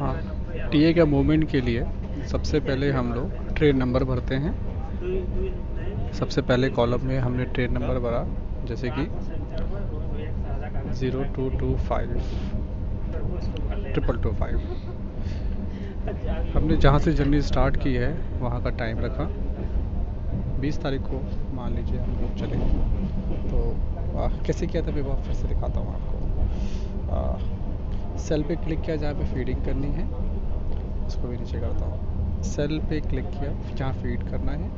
हाँ, टीए का मूवमेंट के लिए सबसे पहले हम लोग ट्रेन नंबर भरते हैं। सबसे पहले कॉलम में हमने ट्रेन नंबर भरा, जैसे कि 0225 225। हमने जहाँ से जर्नी स्टार्ट की है वहाँ का टाइम रखा। 20 तारीख को मान लीजिए हम लोग चले, तो कैसे किया था मैं बहुत फिर से दिखाता हूँ आपको। सेल पे क्लिक किया जहाँ पे फीडिंग करनी है, उसको भी नीचे करता हूँ। सेल पे क्लिक किया जहाँ फीड करना है,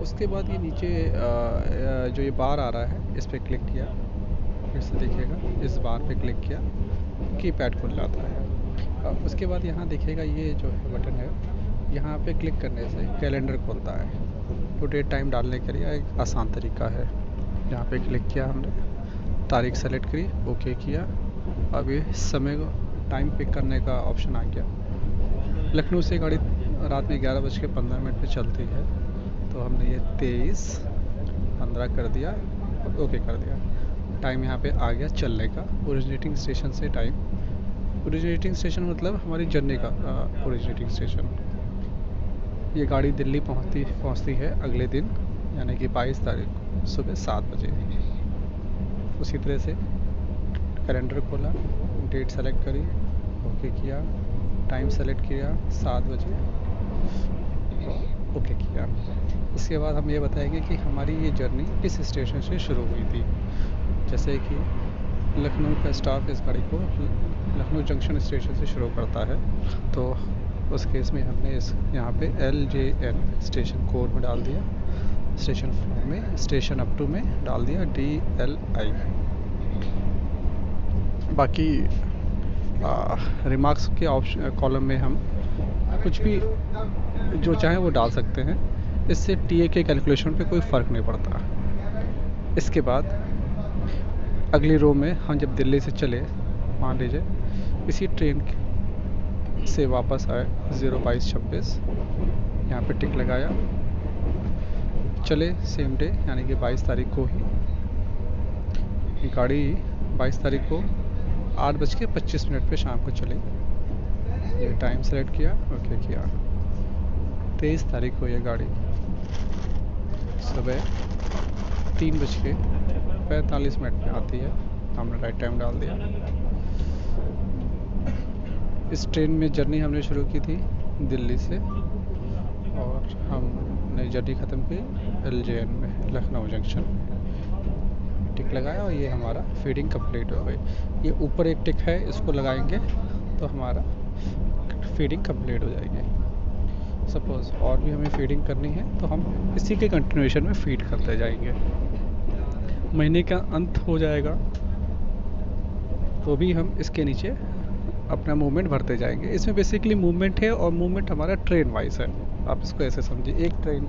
उसके बाद ये नीचे जो ये बार आ रहा है इस पर क्लिक किया, फिर से देखिएगा इस बार पे क्लिक किया, कीपैड खुल जाता है। उसके बाद यहाँ देखिएगा ये जो बटन है, यहाँ पे क्लिक करने से कैलेंडर खुलता है। तो डेट टाइम डालने के लिए एक आसान तरीका है। यहाँ पे क्लिक किया हमने, तारीख सेलेक्ट करी, ओके किया। अब ये समय को टाइम पिक करने का ऑप्शन आ गया। लखनऊ से गाड़ी रात में 11:15 पे चलती है, तो हमने ये 23:15 कर दिया और ओके कर दिया। टाइम यहाँ पे आ गया चलने का, ओरिजिनेटिंग स्टेशन से टाइम। ओरिजिनेटिंग स्टेशन मतलब हमारी जर्नी का ओरिजिनेटिंग स्टेशन। ये गाड़ी दिल्ली पहुँचती है अगले दिन, यानी कि 22 तारीख को सुबह 7 बजे। उसी तरह से कैलेंडर खोला, डेट सेलेक्ट करी, ओके किया, टाइम सेलेक्ट किया 7 बजे, ओके किया। इसके बाद हम ये बताएंगे कि हमारी ये जर्नी किस स्टेशन से शुरू हुई थी। जैसे कि लखनऊ का स्टाफ इस गाड़ी को लखनऊ जंक्शन स्टेशन से शुरू करता है, तो उस केस में हमने इस यहाँ पे LJN स्टेशन कोड में डाल दिया, स्टेशन फॉर्म में स्टेशन अप टू में डाल दिया DLI। बाकी रिमार्क्स के ऑप्शन कॉलम में हम कुछ भी जो चाहें वो डाल सकते हैं। इससे टीए के कैलकुलेशन पे कोई फ़र्क नहीं पड़ता। इसके बाद अगली रो में हम जब दिल्ली से चले, मान लीजिए इसी ट्रेन से वापस आए 02226, यहाँ पे टिक लगाया, चले सेम डे यानी कि 22 तारीख को ही। गाड़ी 22 तारीख को 8:25 पे शाम को चली। ये टाइम सेलेक्ट किया, ओके किया। 23 तारीख को ये गाड़ी सुबह 3:45 पे आती है, हमने राइट टाइम डाल दिया। इस ट्रेन में जर्नी हमने शुरू की थी दिल्ली से, और हमने जर्नी ख़त्म की LJN में लखनऊ जंक्शन। टिक लगाया और ये हमारा फीडिंग कंप्लीट हो गई। ये ऊपर एक टिक है, इसको लगाएंगे तो हमारा फीडिंग कंप्लीट हो जाएगी। सपोज़ और भी हमें फीडिंग करनी है तो हम इसी के कंटिन्यूएशन में फीड करते जाएंगे। महीने का अंत हो जाएगा तो भी हम इसके नीचे अपना मूवमेंट भरते जाएंगे। इसमें बेसिकली मूवमेंट है, और मूवमेंट हमारा ट्रेन वाइज है। आप इसको ऐसे समझिए, एक ट्रेन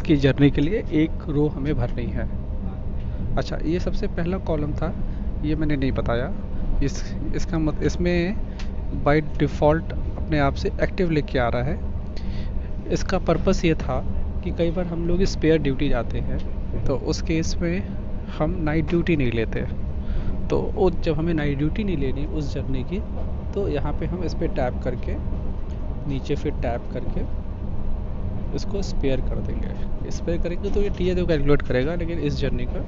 की जर्नी के लिए एक रो हमें भरनी है। अच्छा, ये सबसे पहला कॉलम था, ये मैंने नहीं बताया। इसका इसमें बाय डिफ़ॉल्ट अपने आप से एक्टिव लेके आ रहा है। इसका पर्पस ये था कि कई बार हम लोग स्पेयर ड्यूटी जाते हैं, तो उस केस में हम नाइट ड्यूटी नहीं लेते। तो वो जब हमें नाइट ड्यूटी नहीं लेनी उस जर्नी की, तो यहाँ पे हम इस पर टैप करके नीचे फिर टैप करके इसको स्पेयर कर देंगे। स्पेयर करेंगे तो ये टीए तो कैलकुलेट करेगा, लेकिन इस जर्नी का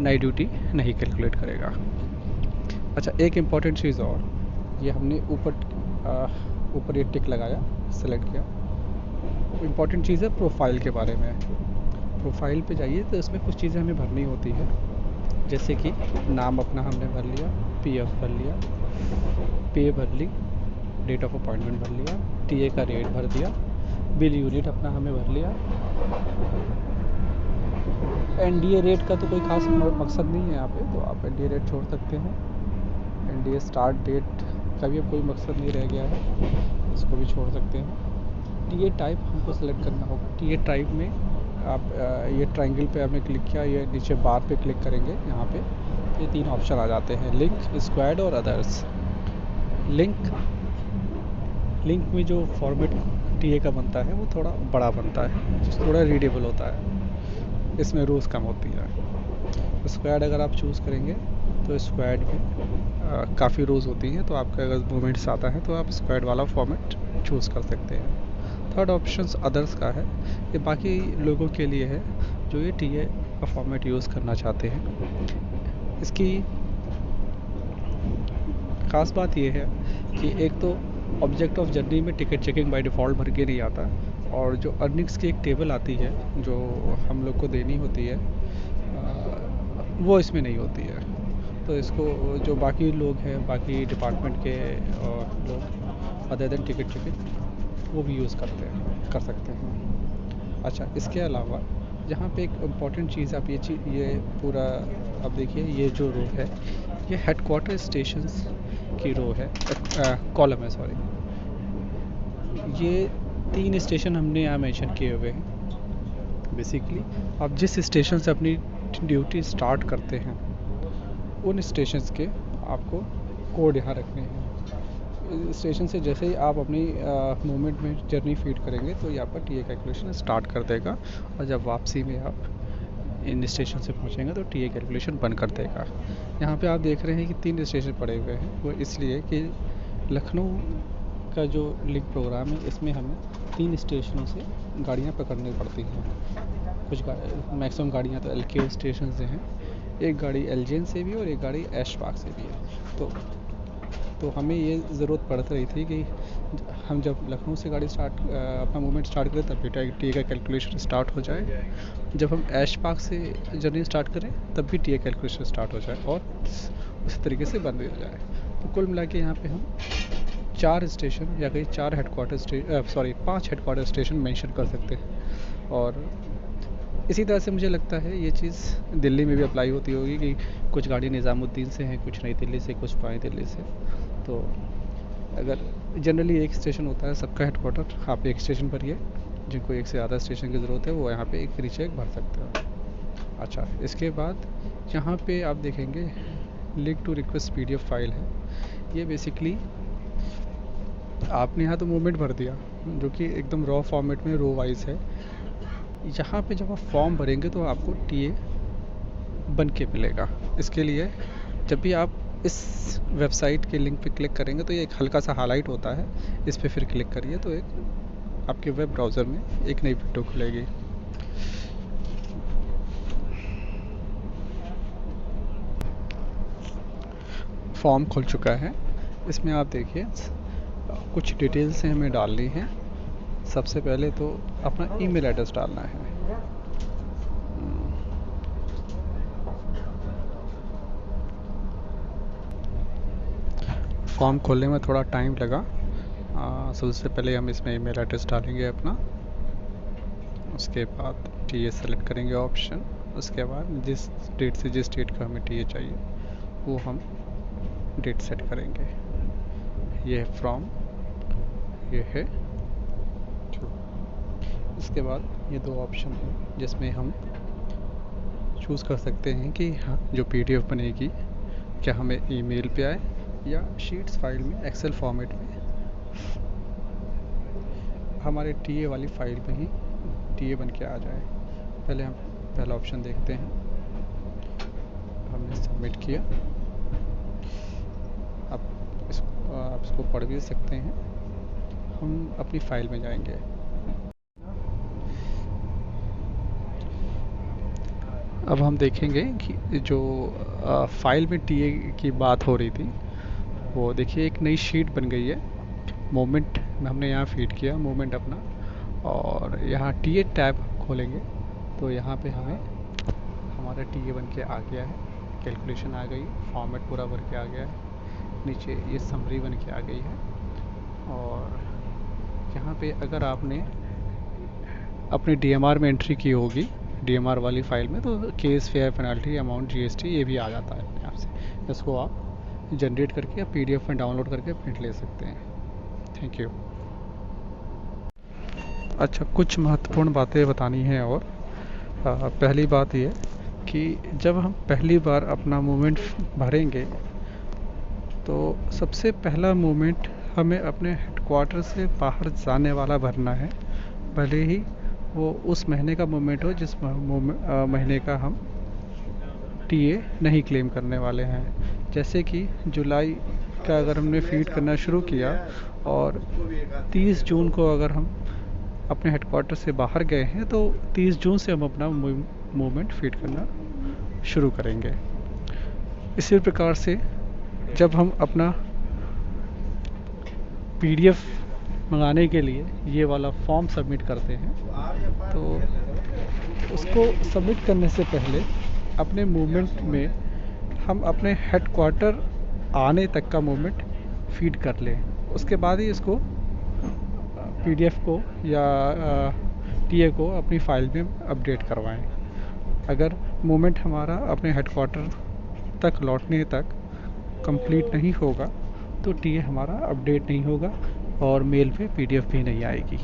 नाइट ड्यूटी नहीं कैलकुलेट करेगा। अच्छा, एक इम्पॉर्टेंट चीज़ और, ये हमने ऊपर ये टिक लगाया, सेलेक्ट किया। इम्पॉर्टेंट चीज़ है प्रोफाइल के बारे में। प्रोफाइल पे जाइए तो इसमें कुछ चीज़ें हमें भरनी होती है, जैसे कि नाम अपना हमने भर लिया, PF भर लिया, पे भर ली, डेट ऑफ अपॉइंटमेंट भर लिया, टीए का रेट भर दिया, बिल यूनिट अपना हमें भर लिया। NDA रेट का तो कोई खास मकसद नहीं है यहाँ पे, तो आप NDA रेट छोड़ सकते हैं। NDA स्टार्ट डेट का भी अब कोई मकसद नहीं रह गया है, इसको भी छोड़ सकते हैं। टीए टाइप हमको सेलेक्ट करना होगा। टीए टाइप में आप ये ट्रायंगल पे आपने क्लिक किया, ये नीचे बार पे क्लिक करेंगे, यहाँ पे ये 3 ऑप्शन आ जाते हैं, लिंक, स्क्वाड और अदर्स। लिंक में जो फॉर्मेट टीए का बनता है वो थोड़ा बड़ा बनता है, थोड़ा रीडेबल होता है, इसमें रोज़ कम होती है। स्क्वाड अगर आप चूज़ करेंगे तो स्क्वाड में काफ़ी रोज़ होती हैं, तो आपका अगर मूवमेंट्स आता है तो आप स्क्वाड वाला फॉर्मेट चूज़ कर सकते हैं। थर्ड ऑप्शन अदर्स का है, ये बाकी लोगों के लिए है जो ये टीए का फॉर्मेट यूज़ करना चाहते हैं। इसकी ख़ास बात ये है कि एक तो ऑब्जेक्ट ऑफ जर्नी में टिकट चेकिंग बाय डिफ़ॉल्ट भर के नहीं आता, और जो अर्निंग्स की एक टेबल आती है जो हम लोग को देनी होती है वो इसमें नहीं होती है। तो इसको जो बाकी लोग हैं, बाकी डिपार्टमेंट के लोग अदर देन टिकट चेकिंग वो भी यूज़ कर सकते हैं। अच्छा, इसके अलावा यहाँ पे एक इम्पॉर्टेंट चीज़ आप ये पूरा अब देखिए, ये जो रो है ये हेडक्वार्टर स्टेशंस की रो है, कॉलम है सॉरी। ये 3 स्टेशन हमने यहाँ मेंशन किए हुए हैं। बेसिकली आप जिस स्टेशन से अपनी ड्यूटी स्टार्ट करते हैं उन स्टेशंस के आपको कोड यहाँ रखने हैं। स्टेशन से जैसे ही आप अपनी मूवमेंट में जर्नी फीड करेंगे तो ये आपका टीए कैलकुलेशन स्टार्ट कर देगा, और जब वापसी में आप इन स्टेशन से पहुंचेंगे तो टीए कैलकुलेशन बंद कर देगा। यहाँ पे आप देख रहे हैं कि 3 स्टेशन पड़े हुए हैं, वो इसलिए कि लखनऊ का जो लिंक प्रोग्राम है इसमें हमें 3 स्टेशनों से गाड़ियाँ पकड़नी पड़ती हैं। कुछ मैक्सिमम गाड़ियाँ तो एलके स्टेशन से हैं, एक गाड़ी एलजेन से भी और एक गाड़ी ऐशबाग से भी है। तो हमें ये ज़रूरत पड़ रही थी कि हम जब लखनऊ से गाड़ी अपना मूवमेंट स्टार्ट करें तब टी ए का कैलकुलेशन स्टार्ट हो जाए, जब हम ऐशबाग से जर्नी स्टार्ट करें तब भी टी ए कैलकुलेशन स्टार्ट हो जाए, और उसी तरीके से बंद हो जाए। तो कुल मिला के यहाँ पे हम 4 स्टेशन या कहीं 5 हेडक्वार्टर स्टेशन मेंशन कर सकते हैं। और इसी तरह से मुझे लगता है ये चीज़ दिल्ली में भी अप्लाई होती होगी कि कुछ गाड़ी निज़ामुद्दीन से हैं, कुछ नई दिल्ली से, कुछ पुरानी दिल्ली से। तो अगर जनरली एक स्टेशन होता है सबका हेडक्वार्टर, आप एक स्टेशन भरिए, जिनको एक से ज़्यादा स्टेशन की ज़रूरत है वो यहाँ पे एक रीचेक भर सकते हो। अच्छा, इसके बाद यहाँ पे आप देखेंगे link to request PDF file है। ये बेसिकली आपने यहाँ तो मूवमेंट भर दिया जो कि एकदम रॉ फॉर्मेट में रो वाइज है। यहाँ पे जब आप फॉर्म भरेंगे तो आपको टीए बन के मिलेगा। इसके लिए जब भी आप इस वेबसाइट के लिंक पे क्लिक करेंगे तो ये एक हल्का सा हाईलाइट होता है, इस पे फिर क्लिक करिए तो एक आपके वेब ब्राउज़र में एक नई विंडो खुलेगी। फॉर्म खुल चुका है, इसमें आप देखिए कुछ डिटेल्स हमें डालनी है। सबसे पहले तो अपना ईमेल एड्रेस डालना है। फॉर्म खोलने में थोड़ा टाइम लगा, सबसे पहले हम इसमें ईमेल एड्रेस डालेंगे अपना, उसके बाद टीए सेलेक्ट करेंगे ऑप्शन, उसके बाद जिस डेट से जिस डेट का हमें टीए चाहिए वो हम डेट सेट करेंगे। ये है फ्रॉम, ये है टू। इसके बाद ये 2 ऑप्शन हैं जिसमें हम चूज़ कर सकते हैं कि हाँ जो पीडीएफ बनेगी क्या हमें ईमेल पे आए या शीट्स फाइल में एक्सेल फॉर्मेट में हमारे टीए वाली फाइल में ही टीए बन के आ जाए। पहले हम पहला ऑप्शन देखते हैं, हमने सबमिट किया। अब आप इसको पढ़ भी सकते हैं। हम अपनी फाइल में जाएंगे। अब हम देखेंगे कि जो फाइल में टीए की बात हो रही थी वो देखिए एक नई शीट बन गई है। मोमेंट हमने यहाँ फीड किया मोमेंट अपना, और यहाँ टीए टैब खोलेंगे तो यहाँ पे हमें हमारा टीए बन के आ गया है, कैलकुलेशन आ गई, फॉर्मेट पूरा भर के आ गया है, नीचे ये समरी बन के आ गई है। और यहाँ पे अगर आपने अपने डीएमआर में एंट्री की होगी, डीएमआर वाली फाइल में, तो case, fair, penalty, amount, GST ये भी आ जाता है अपने आप से। इसको आप जनरेट करके या पीडीएफ में डाउनलोड करके प्रिंट ले सकते हैं। Thank you. अच्छा, कुछ महत्वपूर्ण बातें बतानी हैं। और पहली बात ये कि जब हम पहली बार अपना मूवमेंट भरेंगे तो सबसे पहला मूवमेंट हमें अपने हेडक्वार्टर से बाहर जाने वाला भरना है, भले ही वो उस महीने का मूवमेंट हो जिस महीने का हम टीए नहीं क्लेम करने वाले हैं। जैसे कि जुलाई का अगर हमने फीड करना शुरू किया और 30 जून को अगर हम अपने हेडक्वार्टर से बाहर गए हैं तो 30 जून से हम अपना मूवमेंट फीड करना शुरू करेंगे। इसी प्रकार से जब हम अपना पीडीएफ मंगाने के लिए ये वाला फॉर्म सबमिट करते हैं तो उसको सबमिट करने से पहले अपने मूवमेंट में हम अपने हेडक्वार्टर आने तक का मूवमेंट फीड कर लें। उसके बाद ही इसको पीडीएफ को या टीए को अपनी फाइल में अपडेट करवाएं। अगर मूवमेंट हमारा अपने हेडक्वार्टर तक लौटने तक कंप्लीट नहीं होगा तो टीए हमारा अपडेट नहीं होगा और मेल पे पीडीएफ भी नहीं आएगी।